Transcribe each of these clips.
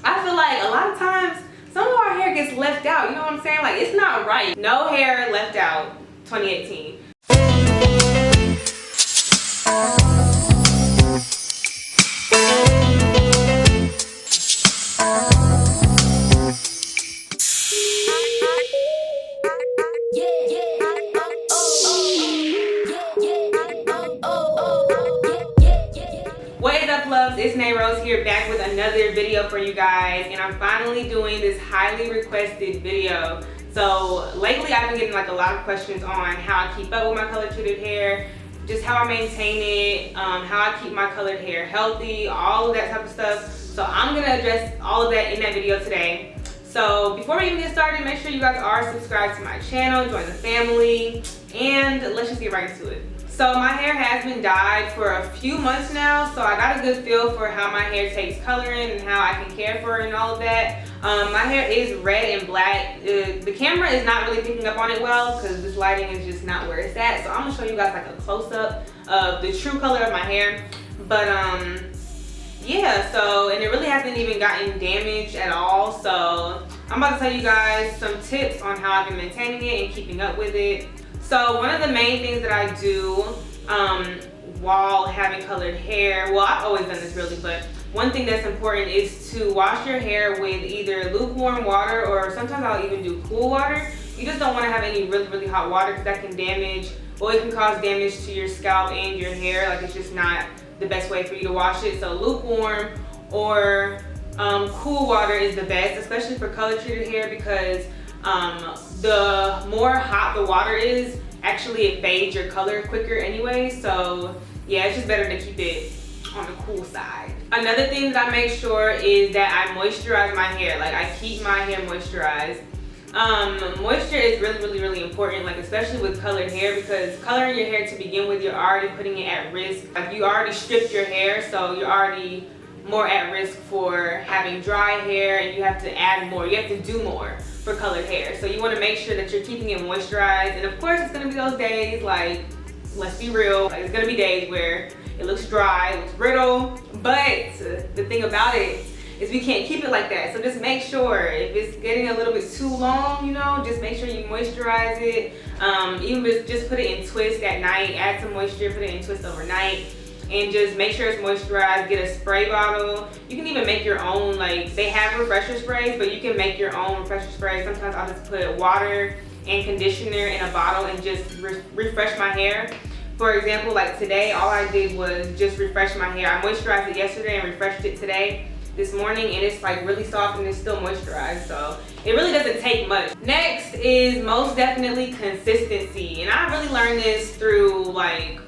I feel like a lot of times some of our hair gets left out, you know what I'm saying? Like, it's not right. No hair left out 2018. What is up, loves? It's Rose here, back with another video for you guys, and I'm finally doing this highly requested video. So lately I've been getting like a lot of questions on how I keep up with my color treated hair, just how I maintain it, how I keep my colored hair healthy, all of that type of stuff. So I'm gonna address all of that in that video today. So before we even get started, make sure you guys are subscribed to my channel, join the family, and let's just get right into it. So my hair has been dyed for a few months now, so I got a good feel for how my hair takes coloring and how I can care for it and all of that. My hair is red and black. The camera is not really picking up on it well because this lighting is just not where it's at. So I'm gonna show you guys like a close-up of the true color of my hair. But yeah, so, and it really hasn't even gotten damaged at all. So I'm about to tell you guys some tips on how I've been maintaining it and keeping up with it. So one of the main things that I do while having colored hair, well, I've always done this really, but one thing that's important is to wash your hair with either lukewarm water, or sometimes I'll even do cool water. You just don't want to have any really hot water because that can damage, or it can cause damage to your scalp and your hair. Like, it's just not the best way for you to wash it. So lukewarm or cool water is the best, especially for color treated hair, because the more hot the water is, actually it fades your color quicker anyway. So yeah, it's just better to keep it on the cool side. Another thing that I make sure is that I moisturize my hair. Like, I keep my hair moisturized. Moisture is really important, like especially with colored hair, because coloring your hair to begin with, you're already putting it at risk. Like, you already stripped your hair, so you're already more at risk for having dry hair, and you have to add more, you have to do more for colored hair. So you want to make sure that you're keeping it moisturized. And of course, it's going to be those days, like, let's be real, like, it's going to be days where it looks dry, it looks brittle, but the thing about it is we can't keep it like that. So just make sure, if it's getting a little bit too long, you know, just make sure you moisturize it. Even just put it in twist at night, add some moisture, put it in twist overnight, and just make sure it's moisturized. Get a spray bottle. You can even make your own, like, they have refresher sprays, but you can make your own refresher spray. Sometimes I'll just put water and conditioner in a bottle and just refresh my hair. For example, like today, all I did was just refresh my hair. I moisturized it yesterday and refreshed it this morning, and it's like really soft and it's still moisturized. So it really doesn't take much. Next is most definitely consistency. And I really learned this through, like,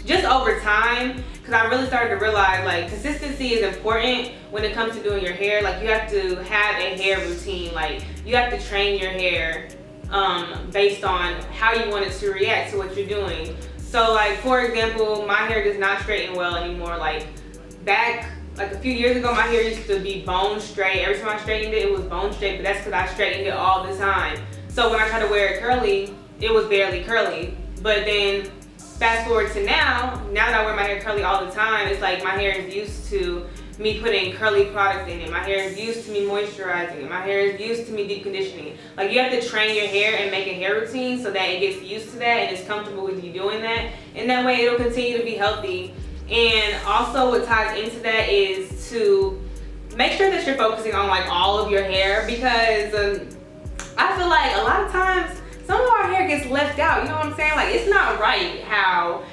just over time, because I really started to realize, like, consistency is important when it comes to doing your hair. Like, you have to have a hair routine. Like, you have to train your hair based on how you want it to react to what you're doing. So, like, for example, my hair does not straighten well anymore. Like, back like a few years ago, my hair used to be bone straight. Every time I straightened it, it was bone straight, but that's because I straightened it all the time. So when I tried to wear it curly, it was barely curly. But then fast forward to now that I wear my hair curly all the time, it's like my hair is used to me putting curly products in it. My hair is used to me moisturizing it. My hair is used to me deep conditioning it. Like, you have to train your hair and make a hair routine so that it gets used to that and is comfortable with you doing that. And that way it'll continue to be healthy. And also what ties into that is to make sure that you're focusing on, like, all of your hair, because I feel like a lot of times some of our hair gets left out, you know what I'm saying? Like, it's not right how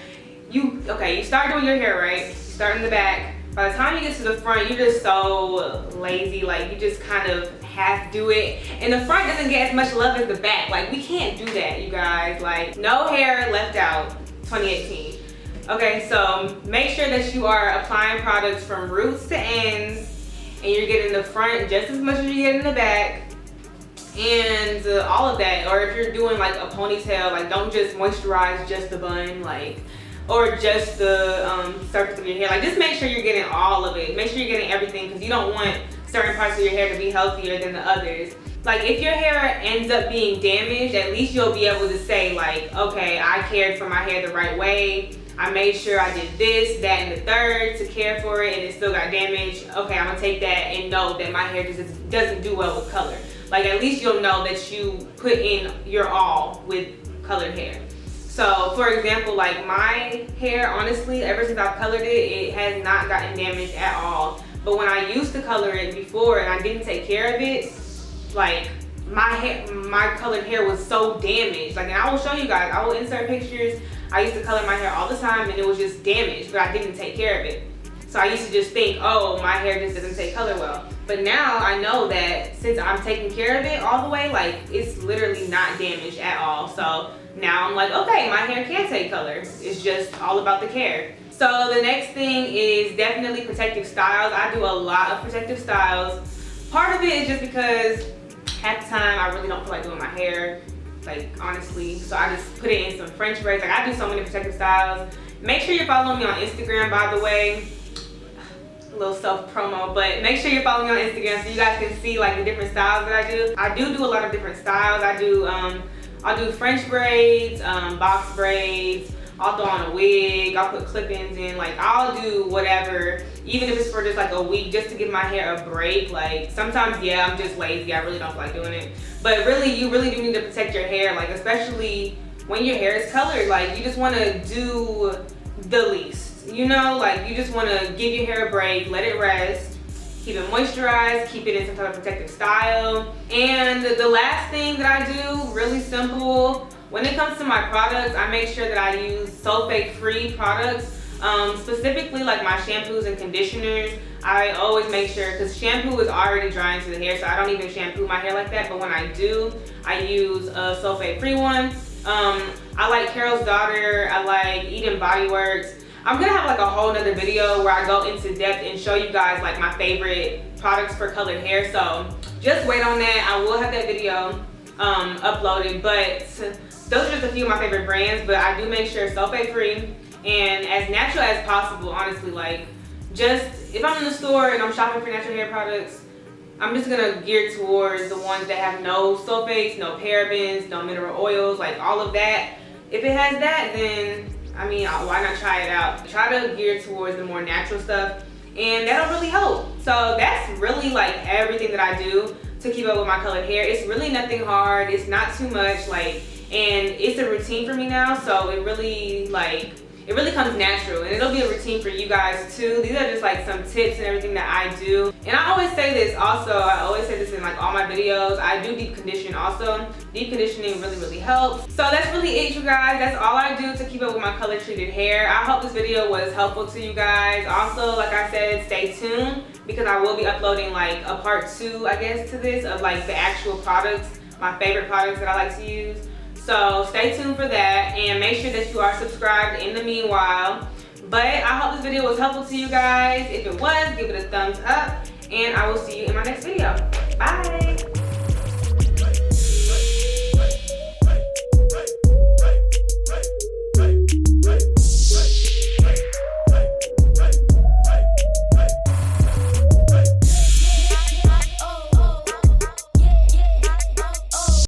you start doing your hair, right? You start in the back. By the time you get to the front, you're just so lazy. Like, you just kind of half do it. And the front doesn't get as much love as the back. Like, we can't do that, you guys. Like, no hair left out 2018. Okay, so make sure that you are applying products from roots to ends, and you're getting the front just as much as you get in the back, and all of that. Or if you're doing like a ponytail, like, don't just moisturize just the bun, like, or just the surface of your hair. Like, just make sure you're getting all of it. Make sure you're getting everything, because you don't want certain parts of your hair to be healthier than the others. Like, if your hair ends up being damaged, at least you'll be able to say, like, okay, I cared for my hair the right way. I made sure I did this, that, and the third to care for it, and it still got damaged. Okay, I'm gonna take that and know that my hair just doesn't do well with color. Like, at least you'll know that you put in your all with colored hair. So for example, like my hair, honestly, ever since I've colored it, it has not gotten damaged at all. But when I used to color it before and I didn't take care of it, like my colored hair was so damaged. Like, and I will show you guys, I will insert pictures. I used to color my hair all the time and it was just damaged, but I didn't take care of it. So I used to just think, oh, my hair just doesn't take color well. But now I know that since I'm taking care of it all the way, like it's literally not damaged at all. So now I'm like, okay, my hair can take color. It's just all about the care. So the next thing is definitely protective styles. I do a lot of protective styles. Part of it is just because at the time I really don't feel like doing my hair, like honestly. So I just put it in some French braids. Like, I do so many protective styles. Make sure you're following me on Instagram, by the way. A little self promo, but make sure you're following me on Instagram so you guys can see like the different styles that I do. I do a lot of different styles. I'll do French braids, box braids. I'll throw on a wig. I'll put clip-ins in. Like, I'll do whatever, even if it's for just like a week, just to give my hair a break. Like, sometimes, yeah, I'm just lazy. I really don't feel like doing it. But really, you really do need to protect your hair. Like, especially when your hair is colored. Like, you just want to do the least. You know, like, you just want to give your hair a break, let it rest, keep it moisturized, keep it in some type of protective style. And the last thing that I do, really simple, when it comes to my products, I make sure that I use sulfate-free products. Specifically like my shampoos and conditioners, I always make sure, because shampoo is already drying to the hair, so I don't even shampoo my hair like that. But when I do, I use a sulfate-free one. I like Carol's Daughter, I like Eden Body Works. I'm gonna have like a whole nother video where I go into depth and show you guys like my favorite products for colored hair. So just wait on that. I will have that video uploaded, but those are just a few of my favorite brands. But I do make sure sulfate free and as natural as possible, honestly. Like, just if I'm in the store and I'm shopping for natural hair products, I'm just gonna gear towards the ones that have no sulfates, no parabens, no mineral oils, like all of that. If it has that, then I mean, why not try it out? Try to gear towards the more natural stuff, and that'll really help. So that's really like everything that I do to keep up with my colored hair. It's really nothing hard. It's not too much, like, and it's a routine for me now. So it really comes natural, and it'll be a routine for you guys too. These are just like some tips and everything that I do. And I always say this also, I always say this in like all my videos, I do deep condition also. Deep conditioning really helps. So that's really it, you guys. That's all I do to keep up with my color treated hair. I hope this video was helpful to you guys. Also, like I said, stay tuned because I will be uploading like a part 2, I guess, to this of like the actual products, my favorite products that I like to use. So stay tuned for that, and make sure that you are subscribed in the meanwhile. But I hope this video was helpful to you guys. If it was, give it a thumbs up, and I will see you in my next video. Bye.